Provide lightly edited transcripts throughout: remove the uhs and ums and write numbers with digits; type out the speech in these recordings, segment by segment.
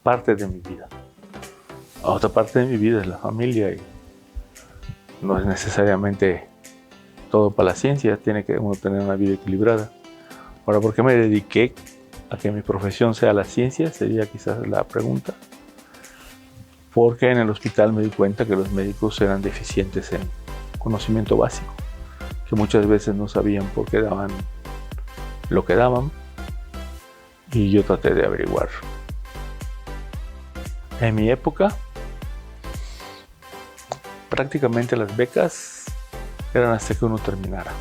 parte de mi vida. Otra parte de mi vida es la familia y no es necesariamente todo para la ciencia, tiene que uno tener una vida equilibrada. Ahora, ¿por qué me dediqué a que mi profesión sea la ciencia? Sería quizás la pregunta. Porque en el hospital me di cuenta que los médicos eran deficientes en conocimiento básico, que muchas veces no sabían por qué daban lo que daban, y yo traté de averiguar. En mi época, prácticamente las becas eran hasta que uno terminara.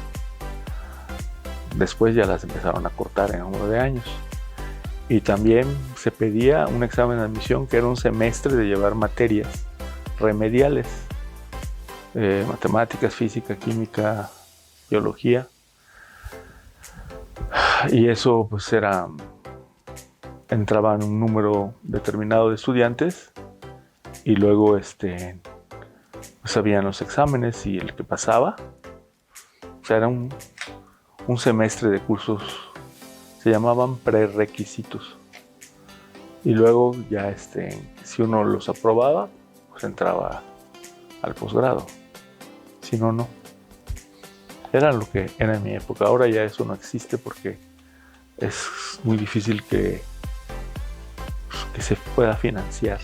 Después ya las empezaron a cortar en número de años. Y también se pedía un examen de admisión que era un semestre de llevar materias remediales, matemáticas, física, química, biología. Y eso pues entraban un número determinado de estudiantes y luego pues habían los exámenes y el que pasaba, o sea, era un semestre de cursos, se llamaban prerequisitos. Y luego ya si uno los aprobaba, pues entraba al posgrado. Si no, no. Era lo que era en mi época. Ahora ya eso no existe porque es muy difícil que se pueda financiar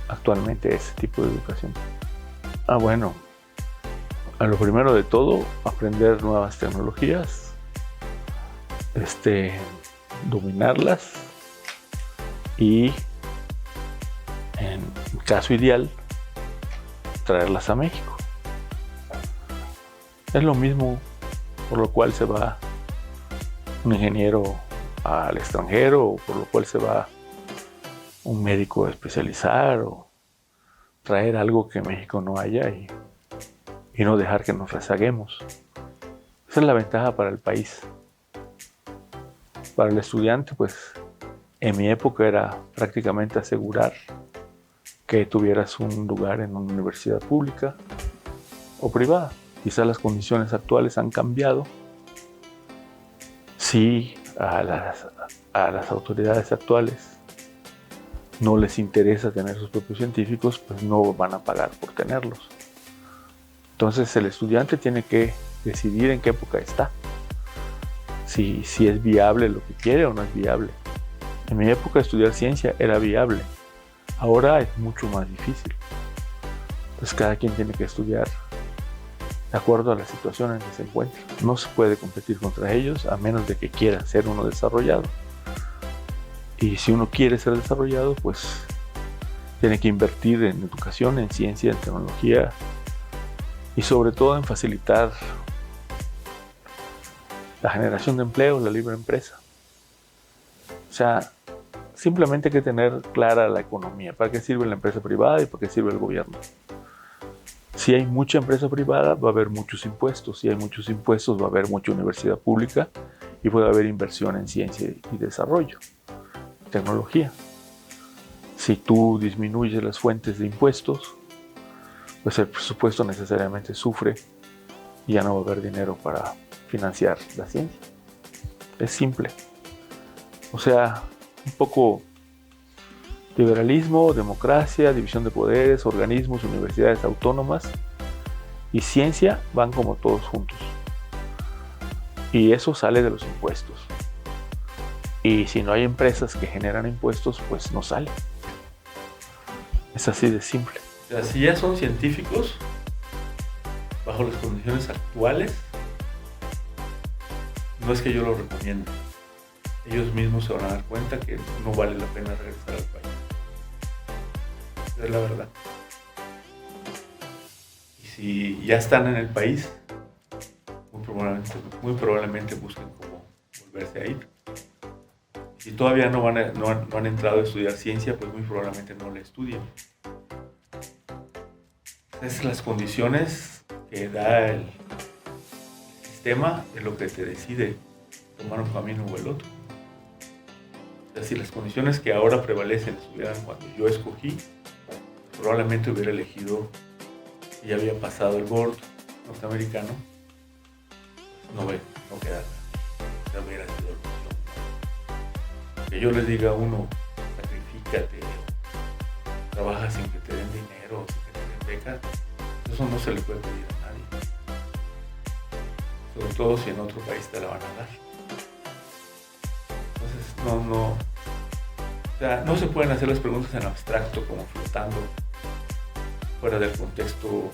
actualmente ese tipo de educación. Bueno, a lo primero de todo, aprender nuevas tecnologías, dominarlas y, en caso ideal, traerlas a México. Es lo mismo por lo cual se va un ingeniero al extranjero, o por lo cual se va un médico a especializar, o traer algo que en México no haya y no dejar que nos rezaguemos. Esa es la ventaja para el país. Para el estudiante, pues, en mi época era prácticamente asegurar que tuvieras un lugar en una universidad pública o privada. Quizás las condiciones actuales han cambiado. Si a las autoridades actuales no les interesa tener sus propios científicos, pues no van a pagar por tenerlos. Entonces el estudiante tiene que decidir en qué época está. Si es viable lo que quiere o no es viable. En mi época estudiar ciencia era viable. Ahora es mucho más difícil. Entonces cada quien tiene que estudiar de acuerdo a la situación en que se encuentra. No se puede competir contra ellos a menos de que quiera ser uno desarrollado. Y si uno quiere ser desarrollado, pues tiene que invertir en educación, en ciencia, en tecnología y sobre todo en facilitar la generación de empleo, la libre empresa. O sea, simplemente hay que tener clara la economía, para qué sirve la empresa privada y para qué sirve el gobierno. Si hay mucha empresa privada, va a haber muchos impuestos. Si hay muchos impuestos, va a haber mucha universidad pública y puede haber inversión en ciencia y desarrollo, tecnología. Si tú disminuyes las fuentes de impuestos, pues el presupuesto necesariamente sufre y ya no va a haber dinero para financiar la ciencia. Es simple. O sea, un poco liberalismo, democracia, división de poderes, organismos, universidades autónomas y ciencia van como todos juntos. Y eso sale de los impuestos. Y si no hay empresas que generan impuestos, pues no sale. Es así de simple. O sea, si ya son científicos, bajo las condiciones actuales, no es que yo lo recomiende. Ellos mismos se van a dar cuenta que no vale la pena regresar al país. Es la verdad. Y si ya están en el país, muy probablemente busquen cómo volverse a ir. Si todavía no han entrado a estudiar ciencia, pues muy probablemente no la estudien. Esas son las condiciones que da el sistema, es lo que te decide tomar un camino o el otro. O sea, si las condiciones que ahora prevalecen estuvieran cuando yo escogí, probablemente hubiera elegido, y ya había pasado el board norteamericano, no quedara. Ya hubiera sido la opción. Que yo les diga a uno, dedícate, trabaja sin que te den dinero, sin que te den becas, eso no se le puede pedir a nadie. Sobre todo si en otro país te la van a dar. Entonces, o sea, no se pueden hacer las preguntas en abstracto, como flotando, fuera del contexto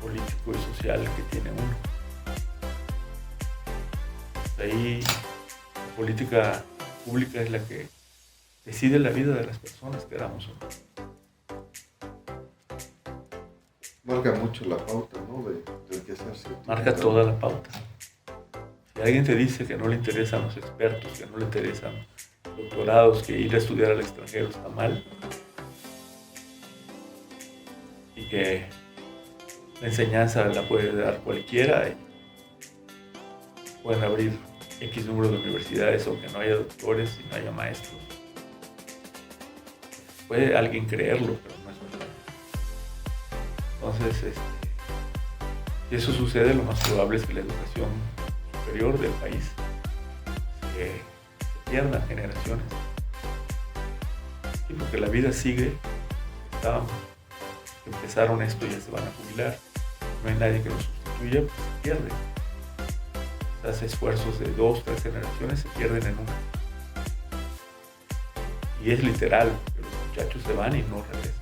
político y social que tiene uno. Ahí la política pública es la que decide la vida de las personas, queramos o no. Marca mucho la pauta, ¿no? De que se hace. Marca toda la pauta. Si alguien te dice que no le interesan los expertos, que no le interesan doctorados, que ir a estudiar al extranjero está mal, y que la enseñanza la puede dar cualquiera, y pueden abrir X número de universidades, o que no haya doctores y no haya maestros. Puede alguien creerlo, pero no es verdad. Entonces, si eso sucede, lo más probable es que la educación superior del país se pierda generaciones. Y porque la vida sigue, empezaron esto y ya se van a jubilar. No hay nadie que los sustituya, pues se pierde. Los esfuerzos de 2, 3 generaciones se pierden en una. Y es literal, que los muchachos se van y no regresan.